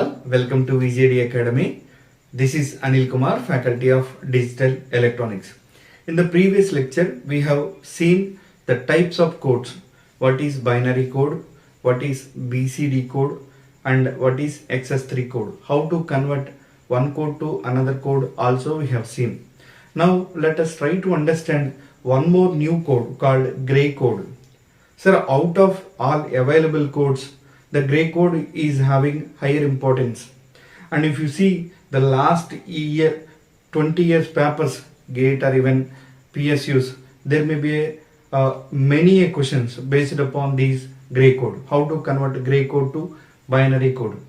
all, welcome to VJD Academy. This is Anil Kumar, Faculty of Digital Electronics. In the previous lecture, we have seen the types of codes. What is binary code, what is BCD code, and what is XS3 code. How to convert one code to another code also we have seen. Now let us try to understand one more new code called gray code. Sir, out of all available codes, the gray code is having higher importance. And if you see the last year, 20 years papers, GATE or even PSUs, there may be many questions based upon these gray code. How to convert gray code to binary code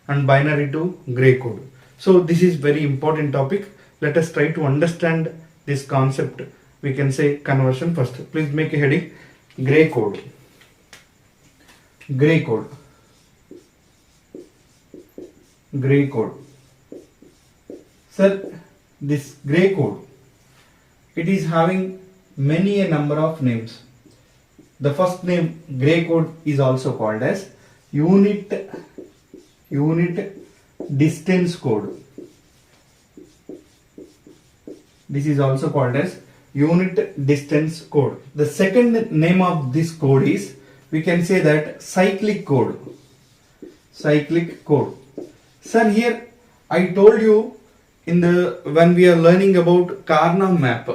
and binary to gray code. So this is very important topic. Let us try to understand this concept. We can say conversion first. Please make a heading, gray code. Gray code. Gray code. Sir, this gray code, it is having many a number of names. The first name, gray code, is also called as unit distance code. This is also called as unit distance code. The second name of this code is, we can say that cyclic code. Cyclic code. Sir, here I told you when we are learning about Karnaugh map,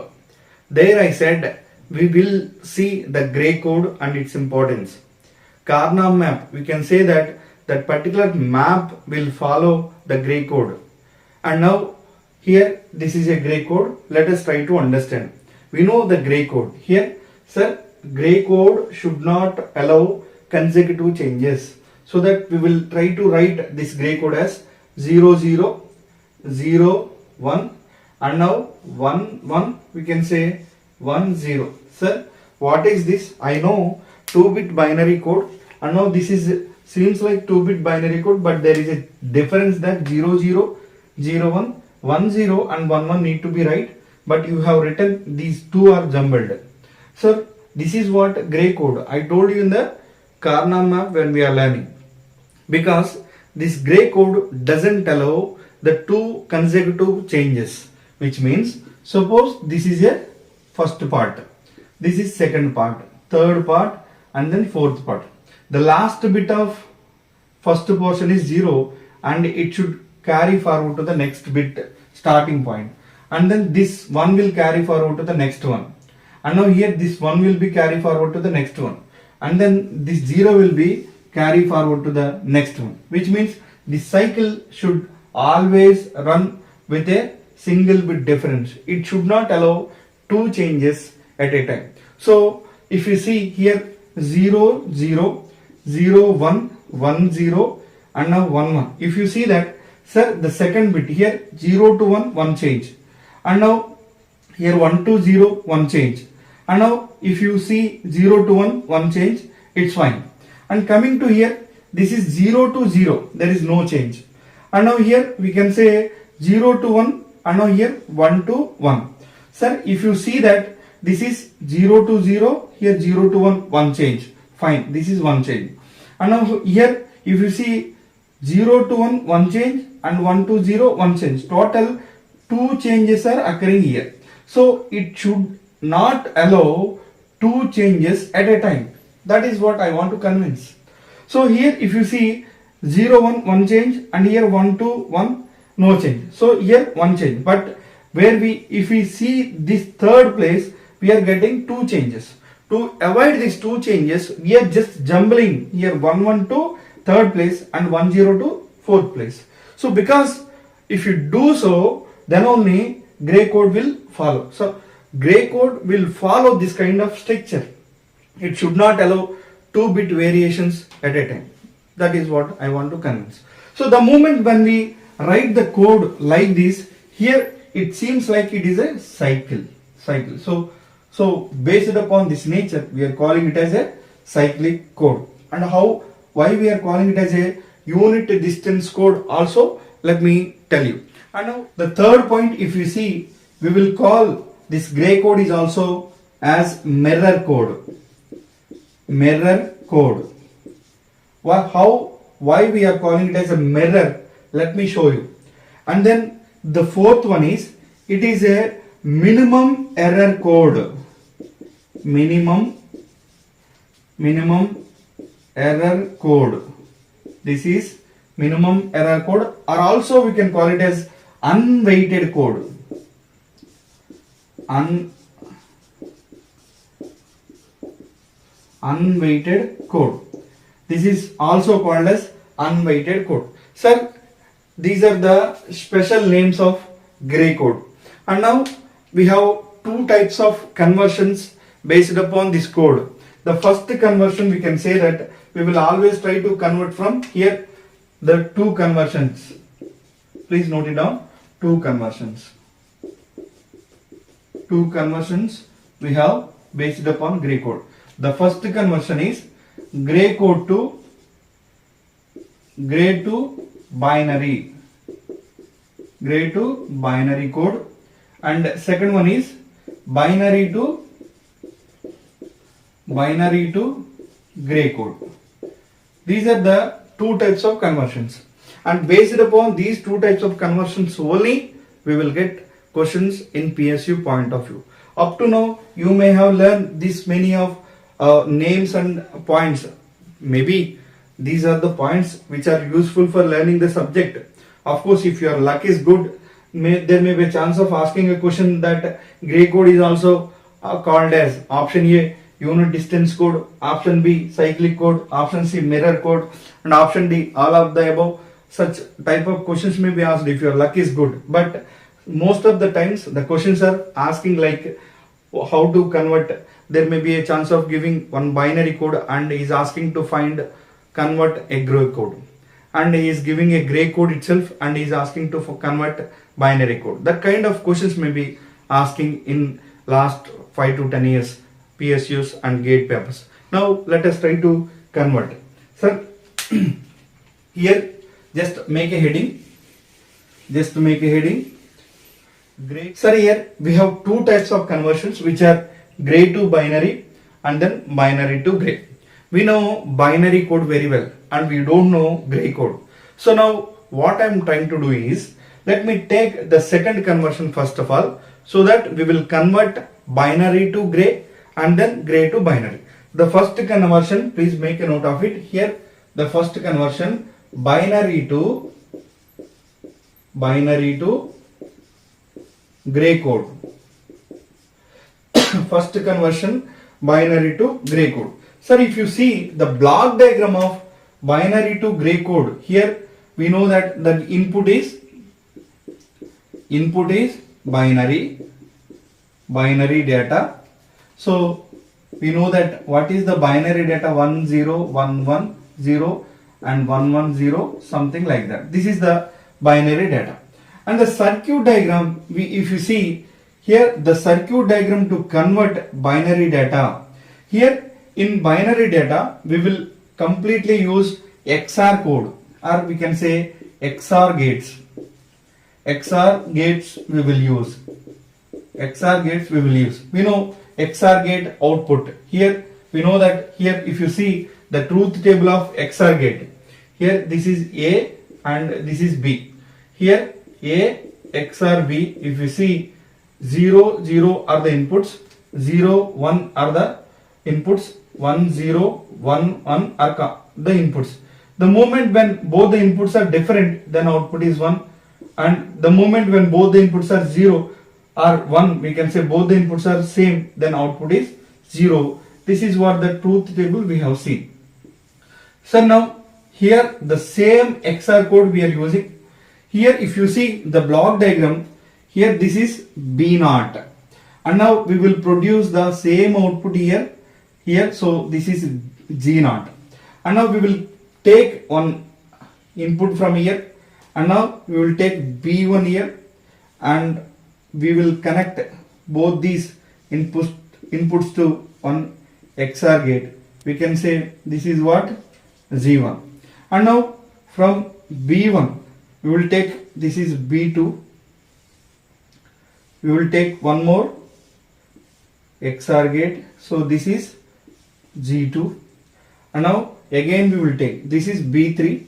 there I said we will see the gray code and its importance. Karnaugh map, we can say that that particular map will follow the gray code. And now here this is a gray code. Let us try to understand. We know the gray code. Here, sir, gray code should not allow consecutive changes. So that we will try to write this gray code as 0, 0, 0, 1, and now 1, 1, we can say 1, 0. Sir, what is this? I know 2-bit binary code, and now this is seems like 2-bit binary code, but there is a difference that 0, 0, 0, 1, 1, 0 and 1, 1 need to be right, but you have written these two are jumbled. Sir, this is what gray code I told you in the Karnaugh map when we are learning. Because this gray code doesn't allow the two consecutive changes, which means suppose this is a first part, this is second part, third part, and then fourth part. The last bit of first portion is 0 and it should carry forward to the next bit starting point, and then this one will carry forward to the next one, and now here this one will be carry forward to the next one, and then this 0 will be carry forward to the next one, which means the cycle should always run with a single bit difference. It should not allow two changes at a time. So if you see here 0, 0, 0, 1, 1, 0 and now 1, 1. If you see that, sir, the second bit here 0 to 1, 1 change, and now here 1 to 0, 1 change, and now if you see 0 to 1, 1 change, it's fine. And coming to here, this is 0 to 0, there is no change. And now here we can say 0 to 1, and now here 1 to 1. Sir, if you see that this is 0 to 0, here 0 to 1, 1 change. Fine, this is 1 change. And now here if you see 0 to 1, 1 change, and 1 to 0, 1 change. Total 2 changes are occurring here. So it should not allow 2 changes at a time. That is what I want to convince. So here if you see 0, 1, 1 change, and here 1 to 1, no change. So here 1 change. But if we see this third place, we are getting 2 changes. To avoid these 2 changes, we are just jumbling here 1, 1 to third place and 1, 0 to fourth place. So because if you do so, then only gray code will follow. So gray code will follow this kind of structure. It should not allow 2-bit variations at a time. That is what I want to convince. So the moment when we write the code like this, here it seems like it is a cycle. So based upon this nature, we are calling it as a cyclic code. And why we are calling it as a unit distance code also, let me tell you. And now the third point, if you see, we will call this gray code is also as mirror code. Mirror code. Why we are calling it as a mirror? Let me show you. And then the fourth one is, it is a minimum error code. Minimum error code. This is minimum error code, or also we can call it as unweighted code. Unweighted code. This is also called as unweighted code. Sir, these are the special names of gray code. And now we have two types of conversions based upon this code. The first conversion, we can say that we will always try to convert from here the two conversions. Please note it down. Two conversions. Two conversions we have based upon gray code. The first conversion is gray code to binary. Gray to binary code. And second one is binary to gray code. These are the two types of conversions, and based upon these two types of conversions only we will get questions in PSU point of view. Up to now you may have learned this many of names and points. Maybe these are the points which are useful for learning the subject. Of course, if your luck is good, there may be a chance of asking a question that gray code is also called as option A unit distance code, option B cyclic code, option C mirror code, and option D all of the above. Such type of questions may be asked if your luck is good. But most of the times the questions are asking like how to convert. There may be a chance of giving one binary code and he is asking to convert a gray code, and he is giving a gray code itself and he is asking to convert binary code. That kind of questions may be asking in last 5 to 10 years PSUs and gate papers. Now let us try to convert. Sir, here just make a heading. Gray. Sir, here we have two types of conversions which are gray to binary and then binary to gray. We know binary code very well and we don't know gray code. So now what I am trying to do is, let me take the second conversion first of all, so that we will convert binary to gray and then gray to binary. The first conversion, please make a note of it here. The first conversion, binary to gray code. First conversion, binary to gray code. Sir, if you see the block diagram of binary to gray code, here we know that the input is binary data. So we know that what is the binary data, 1 0 1 1 0 and 1 1 0, something like that. This is the binary data. And the circuit diagram, if you see here, the circuit diagram to convert binary data, here in binary data we will completely use XOR code, or we can say XOR gates. XOR gates we will use. We know XOR gate output. Here we know that here if you see the truth table of XOR gate, here this is A and this is B. Here A XOR B, if you see 0 0 are the inputs, 0 1 are the inputs, 1 0 1 1 are the inputs. The moment when both the inputs are different, then output is 1, and the moment when both the inputs are 0 or 1, we can say both the inputs are same, then output is 0. This is what the truth table we have seen. So now here the same XOR code we are using. Here if you see the block diagram, here this is B0, and now we will produce the same output here. So this is G0, and now we will take one input from here, and now we will take B1 here, and we will connect both these inputs to one XOR gate. We can say this is what, G1, and now from B1 we will take, this is B2, we will take one more XOR gate, so this is G2, and now again we will take, this is B3,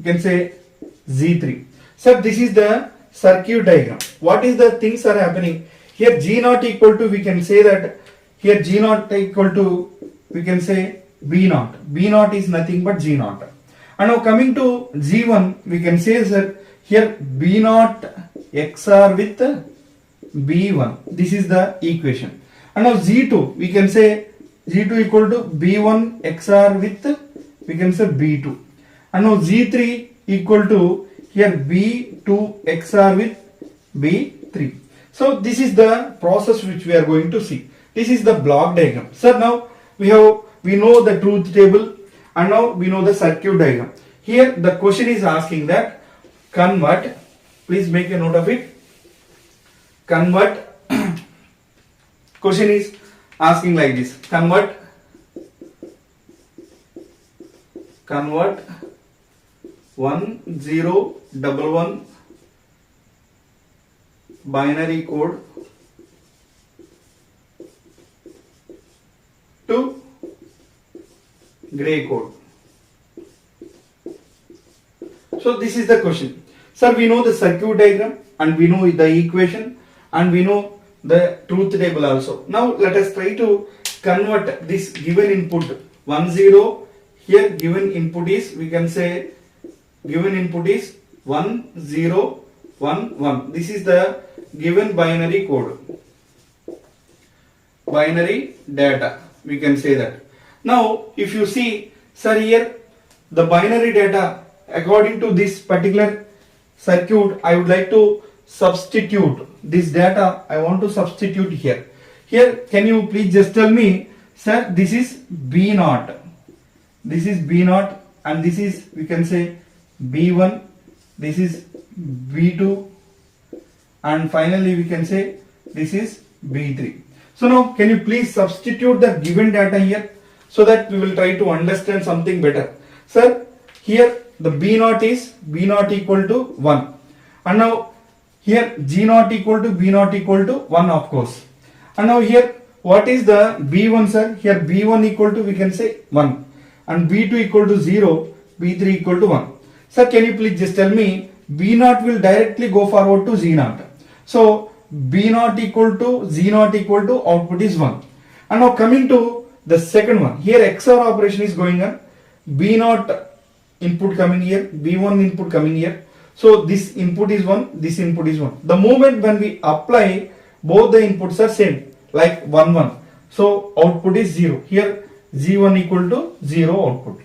we can say Z3. Sir, this is the circuit diagram. What is the things are happening? Here G naught equal to, we can say that here G naught equal to, we can say B naught. B naught is nothing but G naught. And now coming to G1, we can say that here B naught XR with B1. This is the equation. And now Z2, we can say G2 equal to B1 XR with, we can say B2. And now Z3 equal to here B2 XR with B3. So this is the process which we are going to see. This is the block diagram. So now we know the truth table and now we know the circuit diagram. Here the question is asking that convert, please make a note of it. Convert, question is asking like this, convert 1011 binary code to gray code. So this is the question. Sir, we know the circuit diagram and we know the equation and we know the truth table also. Now let us try to convert this given input 10. Here given input is, we can say given input is 1011. This is the given binary code, binary data, we can say that. Now if you see, sir, here the binary data according to this particular circuit, I would like to substitute this data. I want to substitute here. Here, can you please just tell me, sir, this is B naught. This is B naught and this is, we can say B1. This is B2 and finally we can say this is B3. So now can you please substitute the given data here so that we will try to understand something better. Sir, here the B naught is B naught equal to 1 and now here G naught equal to B naught equal to 1, of course. And now here what is the B1, sir? Here B1 equal to, we can say 1 and B2 equal to 0, B3 equal to 1. Sir, can you please just tell me, B naught will directly go forward to Z naught. So B naught equal to Z naught equal to output is 1. And now coming to the second one, here XOR operation is going on. B naught input coming here, B1 input coming here. So this input is 1, this input is 1. The moment when we apply, both the inputs are same, like 1, 1. So output is 0. Here Z1 equal to 0 output.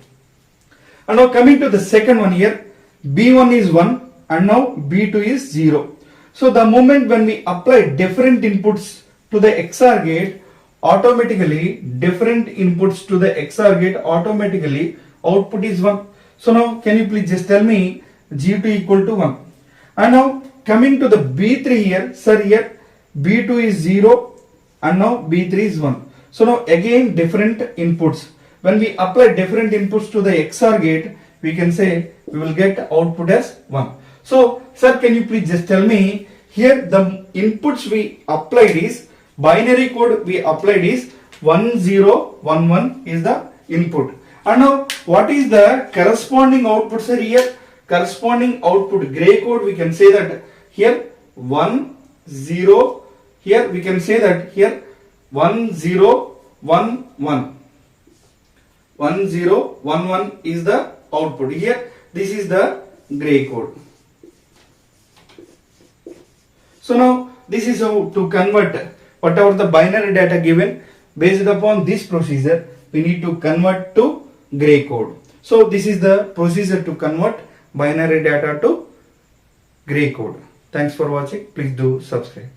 And now coming to the second one here, B1 is 1 and now B2 is 0. So the moment when we apply different inputs to the XOR gate, automatically different inputs to the XOR gate, automatically output is 1. So now can you please just tell me G2 equal to 1. And now coming to the B3 here, sir, here B2 is 0 and now B3 is 1. So now again different inputs. When we apply different inputs to the XOR gate, we can say we will get output as 1. So sir, can you please just tell me, here the inputs we applied is, binary code we applied is 1011 is the input. And now what is the corresponding output, sir? Here corresponding output gray code, we can say that here 10, here we can say that here 1011. 1011 is the output. Here this is the gray code. So now this is how to convert whatever the binary data given. Based upon this procedure, we need to convert to gray code. So this is the procedure to convert binary data to gray code. Thanks for watching. Please do subscribe.